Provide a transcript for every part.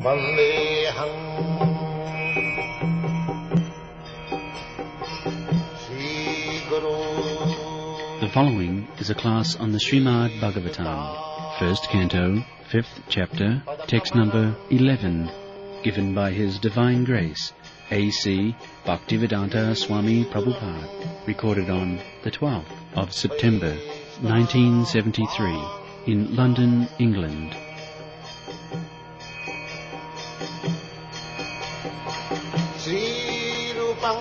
Vandeham Sri Guru. The following is a class on the Srimad Bhagavatam, first canto, 5th chapter, text number 11, given by His Divine Grace, A.C. Bhaktivedanta Swami Prabhupada, recorded on the 12th of September, 1973, in London, England. Sri Rupam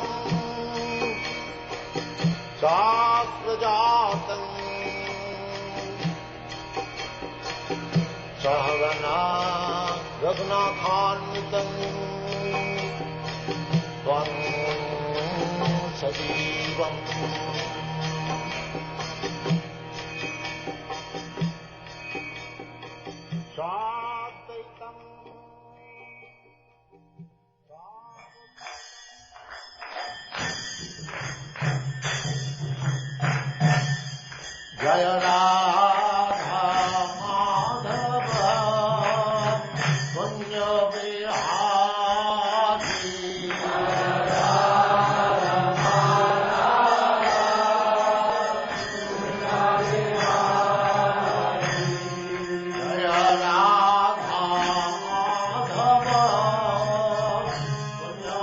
Sakrajatam Sahagana Raghunathanvitam Tvam Sadivam Sadvaitam Jaya Radha Madhava Punya Vihari Jaya Radha Madhava Punya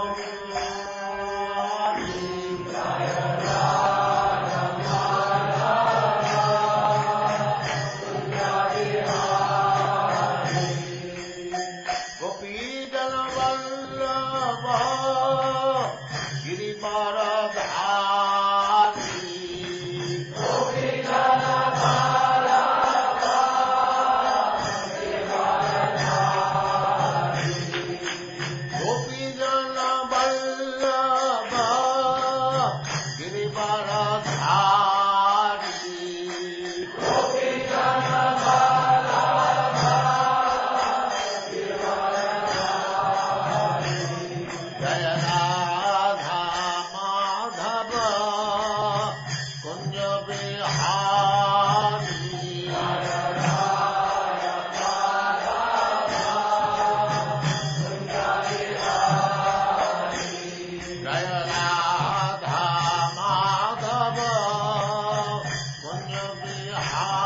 Vihari Jaya Radha Madhava Punya Vihari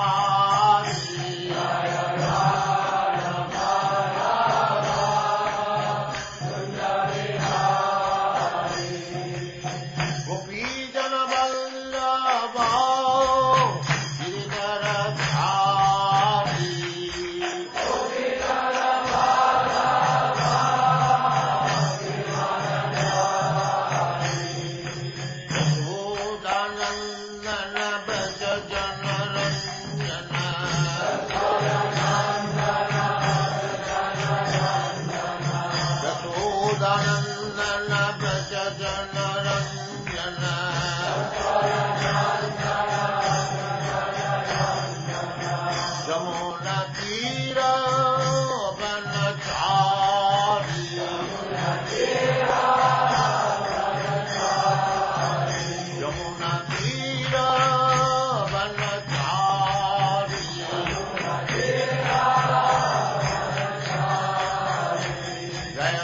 Jaya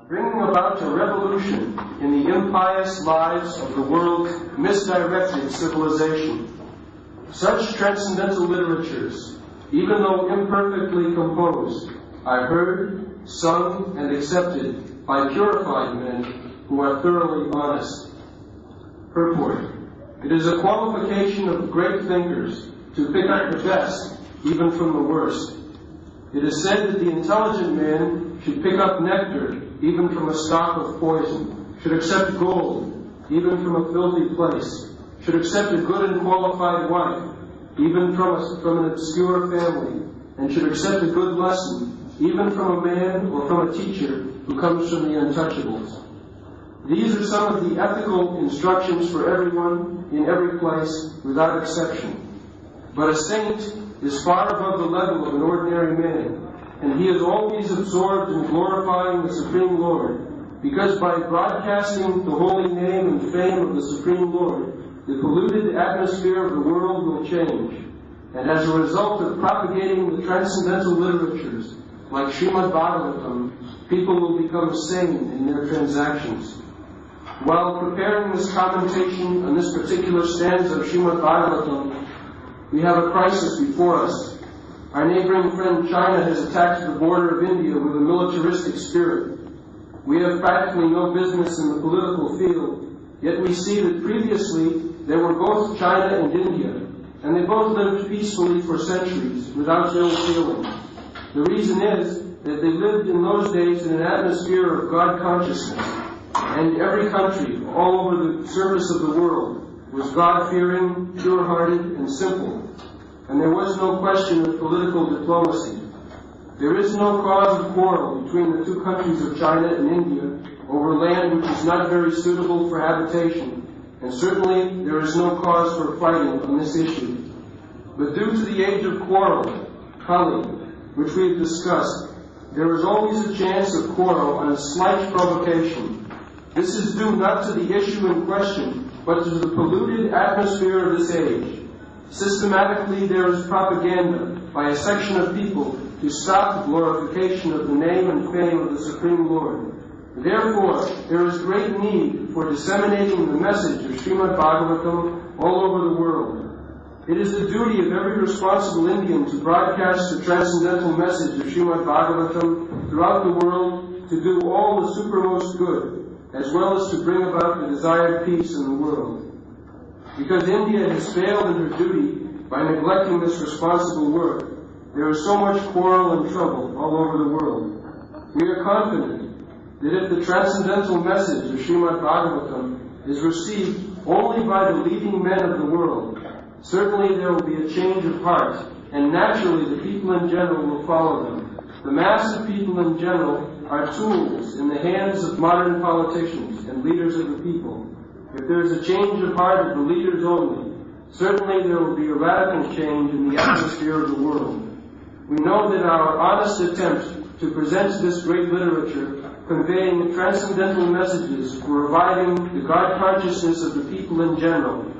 bringing about a revolution in the impious lives of the world's misdirected civilization. Such transcendental literatures, even though imperfectly composed, are heard, sung, and accepted by purified men who are thoroughly honest. Purport. It is a qualification of great thinkers to pick up the best, even from the worst. It is said that the intelligent man should pick up nectar, even from a stalk of poison, should accept gold, even from a filthy place, should accept a good and qualified wife, even from an obscure family, and should accept a good lesson, even from a man or from a teacher who comes from the untouchables. These are some of the ethical instructions for everyone, in every place, without exception. But a saint is far above the level of an ordinary man, and he is always absorbed in glorifying the Supreme Lord, because by broadcasting the holy name and fame of the Supreme Lord, the polluted atmosphere of the world will change. And as a result of propagating the transcendental literatures, like Srimad Bhagavatam, people will become sane in their transactions. While preparing this commentation on this particular stanza of Srimad Bhagavatam, we have a crisis before us. Our neighboring friend China has attacked the border of India with a militaristic spirit. We have practically no business in the political field, yet we see that previously there were both China and India, and they both lived peacefully for centuries without ill feeling. The reason is that they lived in those days in an atmosphere of God consciousness, and every country all over the surface of the world was God-fearing, pure-hearted, and simple. And there was no question of political diplomacy. There is no cause of quarrel between the two countries of China and India over land which is not very suitable for habitation, and certainly there is no cause for fighting on this issue. But due to the age of quarrel, Kali, which we have discussed, there is always a chance of quarrel on a slight provocation. This is due not to the issue in question, but to the polluted atmosphere of this age. Systematically, there is propaganda by a section of people to stop the glorification of the name and fame of the Supreme Lord. Therefore, there is great need for disseminating the message of Srimad Bhagavatam all over the world. It is the duty of every responsible Indian to broadcast the transcendental message of Srimad Bhagavatam throughout the world to do all the supermost good, as well as to bring about the desired peace in the world. Because India has failed in her duty by neglecting this responsible work, there is so much quarrel and trouble all over the world. We are confident that if the transcendental message of Srimad Bhagavatam is received only by the leading men of the world, certainly there will be a change of heart, and naturally the people in general will follow them. The mass of people in general are tools in the hands of modern politicians and leaders of the people. If there is a change of heart of the leaders only, certainly there will be a radical change in the atmosphere of the world. We know that our honest attempt to present this great literature, conveying transcendental messages for reviving the God consciousness of the people in general,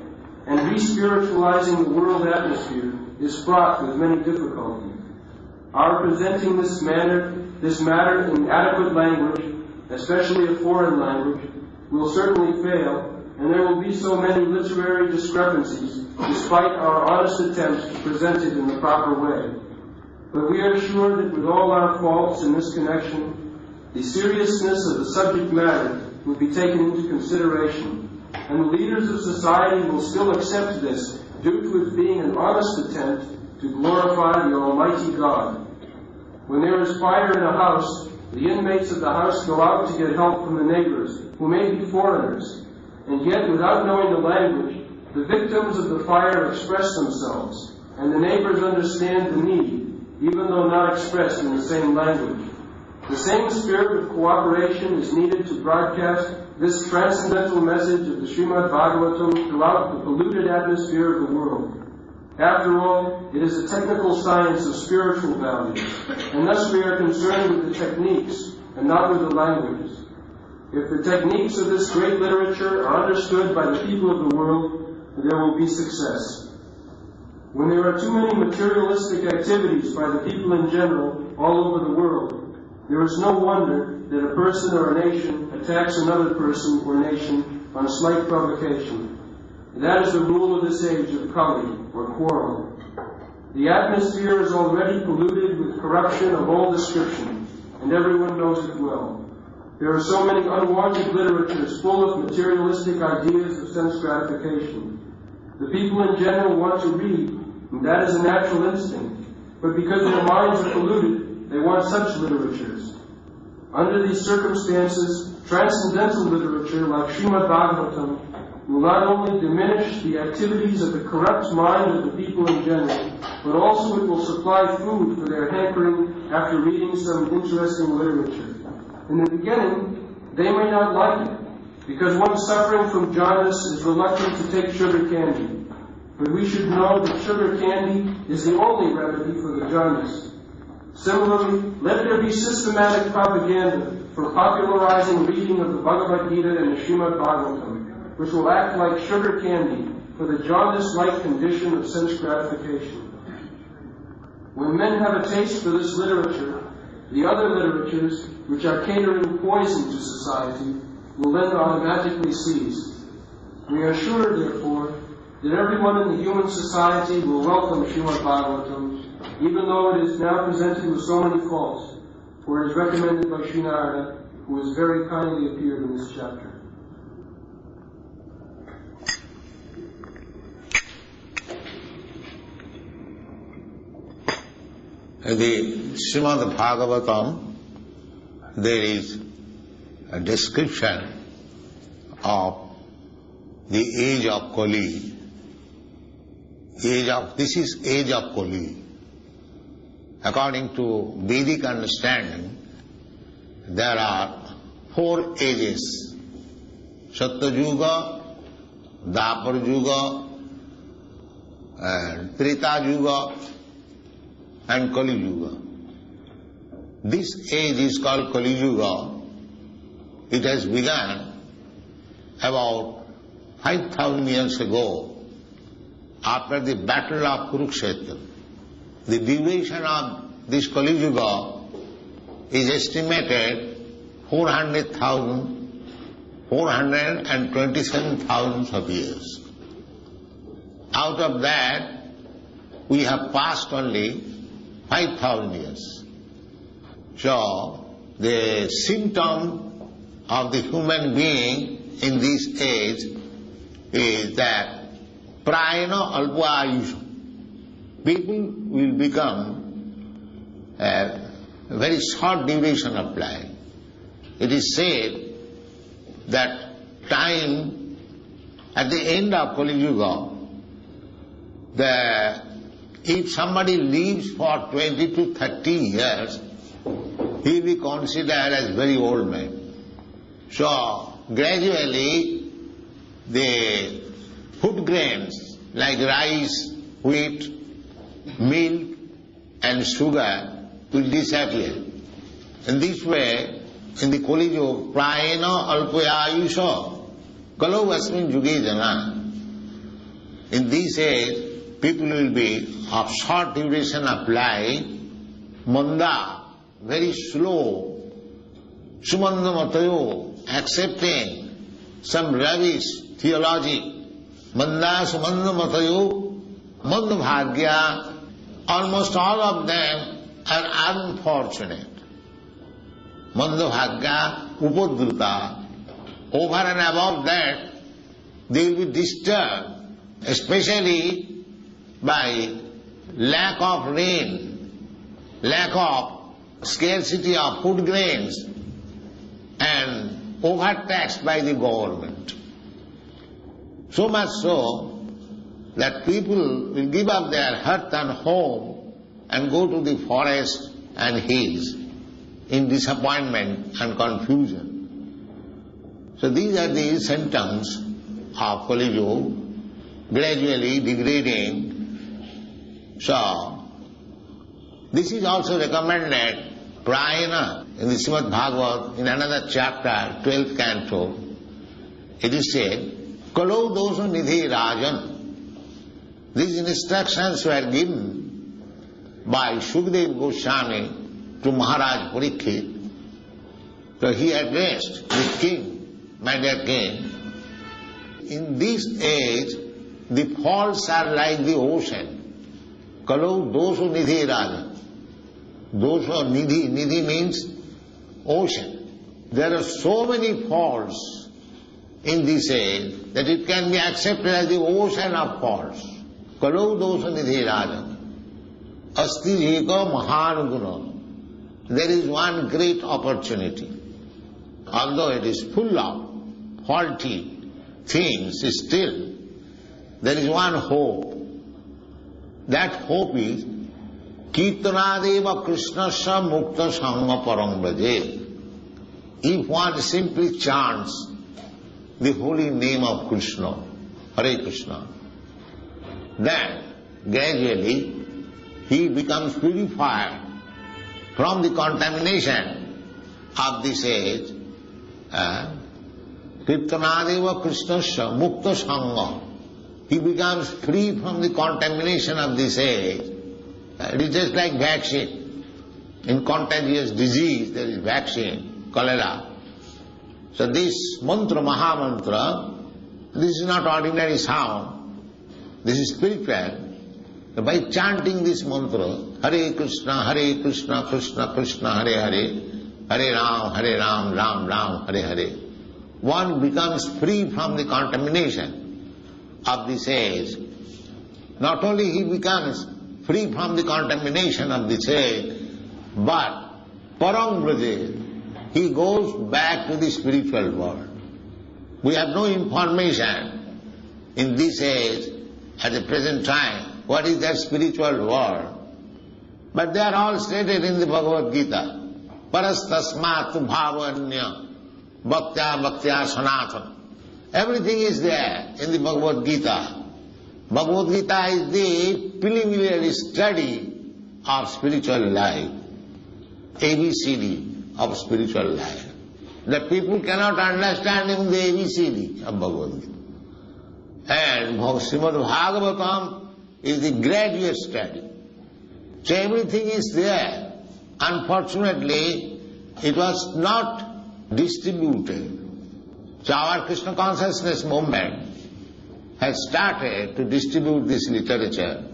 and re-spiritualizing the world atmosphere, is fraught with many difficulties. Our presenting this matter in adequate language, especially a foreign language, will certainly fail, and there will be so many literary discrepancies, despite our honest attempts to present it in the proper way. But we are sure that with all our faults in this connection, the seriousness of the subject matter will be taken into consideration, and the leaders of society will still accept this due to it being an honest attempt to glorify the Almighty God. When there is fire in a house, the inmates of the house go out to get help from the neighbors, who may be foreigners, and yet without knowing the language, the victims of the fire express themselves, and the neighbors understand the need, even though not expressed in the same language. The same spirit of cooperation is needed to broadcast this transcendental message of the Srimad Bhagavatam throughout the polluted atmosphere of the world. After all, it is a technical science of spiritual values, and thus we are concerned with the techniques and not with the languages. If the techniques of this great literature are understood by the people of the world, there will be success. When there are too many materialistic activities by the people in general all over the world, there is no wonder that a person or a nation attacks another person or nation on a slight provocation. That is the rule of this age of Kali, or quarrel. The atmosphere is already polluted with corruption of all description, and everyone knows it well. There are so many unwanted literatures full of materialistic ideas of sense gratification. The people in general want to read, and that is a natural instinct, but because their minds are polluted, they want such literatures. Under these circumstances, transcendental literature like Srimad Bhagavatam will not only diminish the activities of the corrupt mind of the people in general, but also it will supply food for their hankering after reading some interesting literature. In the beginning, they may not like it, because one suffering from jaundice is reluctant to take sugar candy. But we should know that sugar candy is the only remedy for the jaundice. Similarly, let there be systematic propaganda for popularizing reading of the Bhagavad Gita and the Srimad Bhagavatam, which will act like sugar candy for the jaundice-like condition of sense gratification. When men have a taste for this literature, the other literatures, which are catering poison to society, will then automatically cease. We are sure, therefore, that everyone in the human society will welcome Srimad Bhagavatam, even though it is now presented with so many faults, for it is recommended by Sri Narada, who has very kindly appeared in this chapter. In the Srimad Bhagavatam, there is a description of the age of Kali. This is age of Kali. According to Vedic understanding, there are 4 ages: Satya Yuga, Dwapar Yuga, and Treta Yuga, and Kali Yuga. This age is called Kali Yuga. It has begun about 5,000 years ago, after the battle of Kurukshetra. The duration of this Kali Yuga is estimated 427,000 of years. Out of that, we have passed only 5,000 years. So, the symptom of the human being in this age is that prayana alpa ayusha. People will become a very short duration of life. It is said that time at the end of Kali Yuga, if somebody lives for 20 to 30 years, he will be considered as very old man. So, gradually, the food grains like rice, wheat, milk and sugar will disappear. In this way, in the Kali Yuga, prayana alpaya ayusha, kalo asmin yuge jana. In this age, people will be of short duration of life, manda, very slow, sumanda matayo, accepting some rubbish theology, manda sumanda matayo, manda bhagya, almost all of them are unfortunate. Manda bhagya, upadruta. Over and above that, they will be disturbed, especially by lack of rain, lack of scarcity of food grains, and overtaxed by the government. So much so that people will give up their hut and home and go to the forest and hills in disappointment and confusion. So these are the symptoms of Kali Yuga, gradually degrading. So, this is also recommended, prayana, in the Srimad Bhagavatam, in another chapter, 12th canto. It is said, Kalo dosa nidhi rajan, These instructions were given by Sukadeva Goswami to Maharaj Parikshit. So he addressed the king, my dear king, in this age the faults are like the ocean. Kalau doso nidhi raja. Doso nidhi, nidhi means ocean. There are so many faults in this age that it can be accepted as the ocean of faults. Kalau doso nidhi raja. Asti eka mahan guna. There is one great opportunity. Although it is full of faulty things, still there is one hope. That hope is Kirtanadeva Krishnasya Mukta Sangha Parang Bhaje. If one simply chants the holy name of Krishna, Hare Krishna, then gradually he becomes purified from the contamination of this age. Kirtanadeva Krishnasya Mukta Sangha. He becomes free from the contamination of this age. It is just like vaccine. In contagious disease there is vaccine, cholera. So this mantra, Mahamantra, this is not ordinary sound. This is spiritual. So by chanting this mantra, Hare Krishna, Krishna Krishna, Hare Hare, Hare Ram, Ram Ram, Hare Hare, one becomes free from the contamination of this age. Not only he becomes free from the contamination of this age, but Parang Braje, he goes back to the spiritual world. We have no information in this age, at the present time, what is that spiritual world. But they are all stated in the Bhagavad Gita. Parastasmat bhavanya bhaktya sanatana. Everything is there in the Bhagavad Gita. Bhagavad Gita is the preliminary study of spiritual life, ABCD of spiritual life. The people cannot understand even the ABCD of Bhagavad Gita. And Srimad Bhagavatam is the graduate study. So everything is there. Unfortunately, it was not distributed. So our Krishna consciousness movement has started to distribute this literature,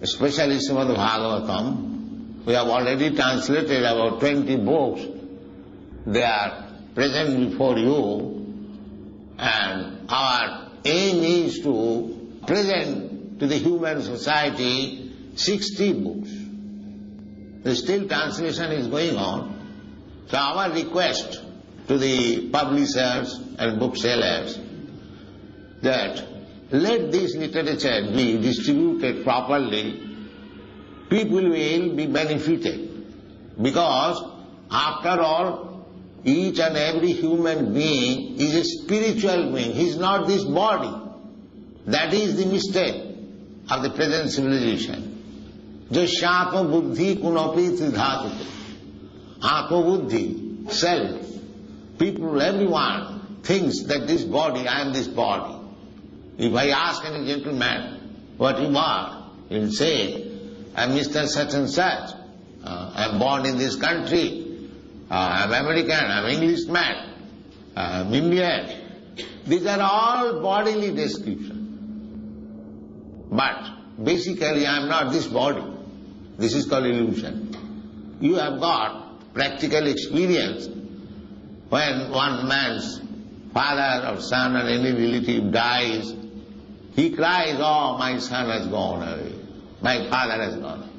especially Srimad Bhagavatam. We have already translated about 20 books. They are present before you, and our aim is to present to the human society 60 books. The still translation is going on. So our request to the publishers and booksellers that let this literature be distributed properly, people will be benefited. Because after all, each and every human being is a spiritual being. He is not this body. That is the mistake of the present civilization. Jasyatma buddhi kunapi tridhatu. Atma buddhi, self. People, everyone thinks that this body, I am this body. If I ask any gentleman what you are, he will say, I am Mr. Such and Such. I am born in this country. I am American, I am Englishman, I am Indian. These are all bodily descriptions. But basically I am not this body. This is called illusion. You have got practical experience. When one man's father or son or any relative dies, he cries, oh, my son has gone away, my father has gone away.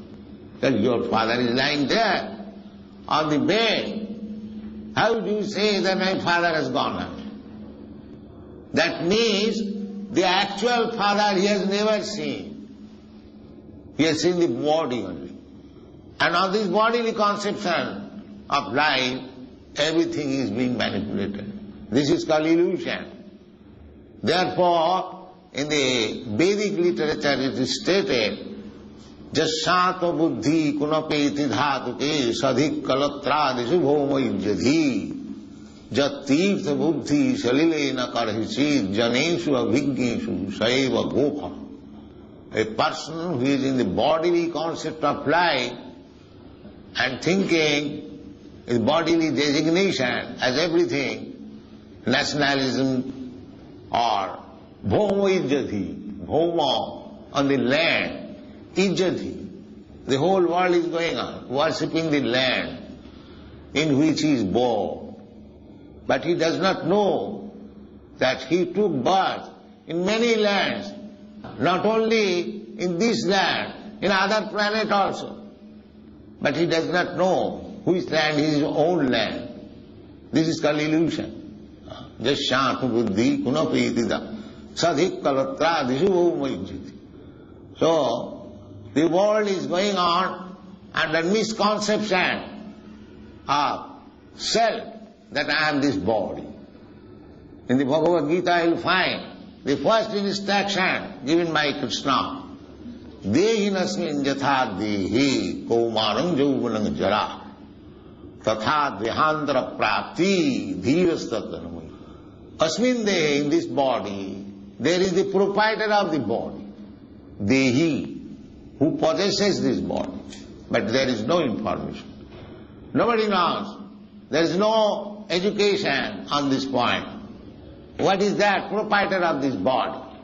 Well, your father is lying there on the bed. How do you say that my father has gone away? That means the actual father he has never seen. He has seen the body only. And on this bodily conception of life, everything is being manipulated. This is called illusion. Therefore, in the Vedic literature it is stated, Jasyato buddhi kunapeti dhatuke sadhik kalatradisu bhoma Jatirtha buddhi salilena karhichit janeshu abhigneshu saiva gopha. A person who is in the bodily concept of life and thinking his bodily designation as everything, nationalism or bhoma ijjati, bhoma on the land, ijjati. The whole world is going on, worshipping the land in which he is born. But he does not know that he took birth in many lands, not only in this land, in other planet also. But he does not know which land is his own land. This is called illusion. Jasyātu buddhi kunapītida sadhik kalatra dishu bhūmayajjati. So, the world is going on under misconception of self, that I am this body. In the Bhagavad Gita you will find the first instruction given by Krishna, Dehinasmin yatha dehi kaumanam jauvanam jara tatha dehandra prapti dhirastattanamai. Asmin dehi, in this body, there is the proprietor of the body, dehi, who possesses this body. But there is no information. Nobody knows. There is no education on this point. What is that proprietor of this body?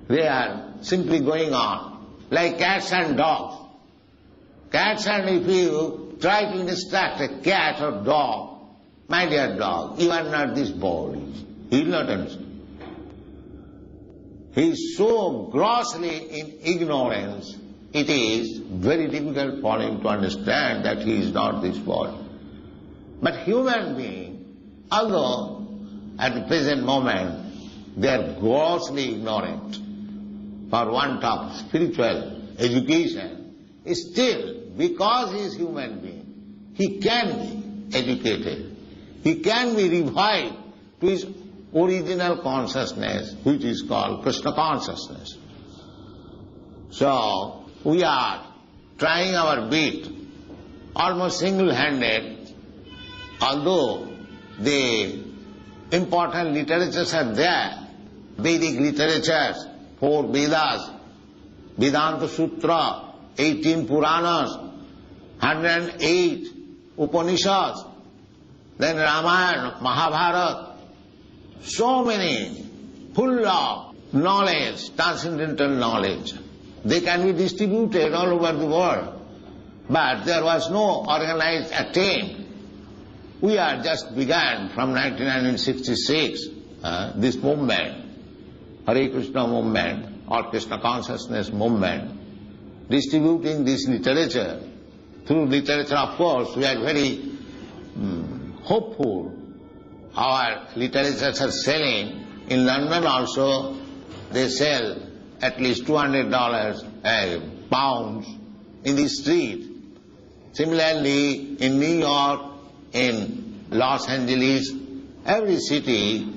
They are simply going on like cats and dogs. Cats, and if you try to instruct a cat or dog, my dear dog, you are not this body, he will not understand. He is so grossly in ignorance, it is very difficult for him to understand that he is not this body. But human being, although at the present moment they are grossly ignorant for want of spiritual education, still, because he is human being, he can be educated. He can be revived to his original consciousness, which is called Krishna consciousness. So, we are trying our bit, almost single-handed, although the important literatures are there, Vedic literatures, 4 Vedas, Vedanta Sutra, 18 Puranas, 108 Upanishads, then Ramayana, Mahabharata, so many, full of knowledge, transcendental knowledge. They can be distributed all over the world. But there was no organized attempt. We are just began from 1966, this movement, Hare Krishna movement or Krishna consciousness movement, distributing this literature. Through literature, of course, we are very hopeful. Our literatures are selling. In London also, they sell at least $200 pounds in the street. Similarly, in New York, in Los Angeles, every city,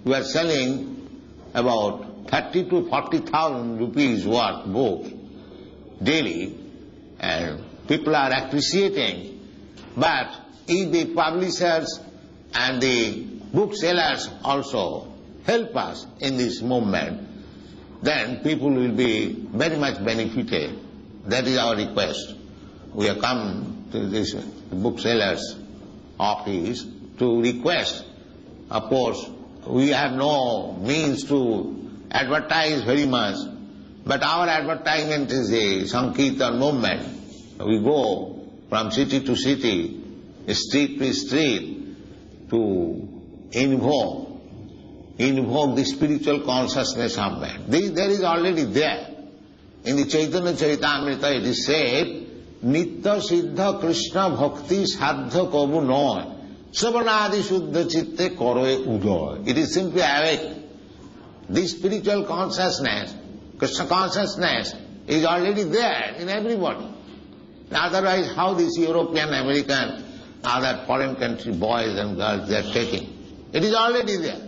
we are selling about 30 to 40,000 rupees worth books daily, and people are appreciating. But if the publishers and the booksellers also help us in this movement, then people will be very much benefited. That is our request. We have come to this bookseller's office to request. Of course, we have no means to advertise very much, but our advertisement is a Sankirtan movement. We go from city to city, street to street, to invoke the spiritual consciousness of man. There is already there. In the Chaitanya Charitamrita it is said, Nitya Siddha Krishna Bhakti Sadha Kavu Noy Savanadi Shuddha Chitte Koroe Ujoy. It is simply awake. This spiritual consciousness, Krishna consciousness, is already there in everybody. Otherwise, how these European, American, other foreign country boys and girls, they are taking? It is already there.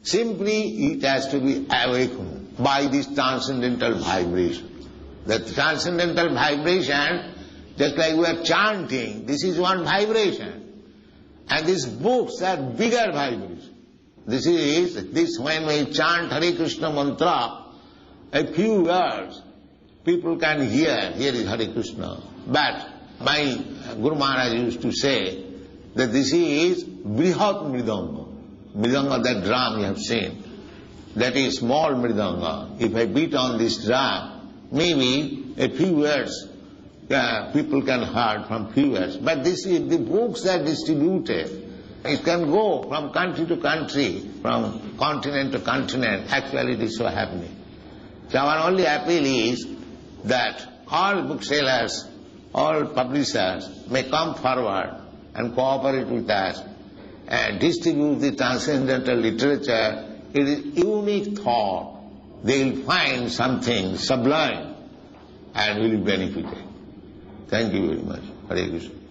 Simply it has to be awakened by this transcendental vibration. The transcendental vibration, just like we are chanting, this is one vibration. And these books are bigger vibration. This when we chant Hare Krishna mantra, a few words people can hear, here is Hare Krishna. But my Guru Maharaj used to say that this is Brihat Mridanga. Mridanga, that drum you have seen, that is small Mridanga. If I beat on this drum, maybe a few words people can hear from few words. But this is, the books are distributed. It can go from country to country, from continent to continent. Actually it is so happening. So our only appeal is that all booksellers, all publishers may come forward and cooperate with us and distribute the transcendental literature. It is unique thought. They will find something sublime and will be benefited. Thank you very much. Hare Krishna.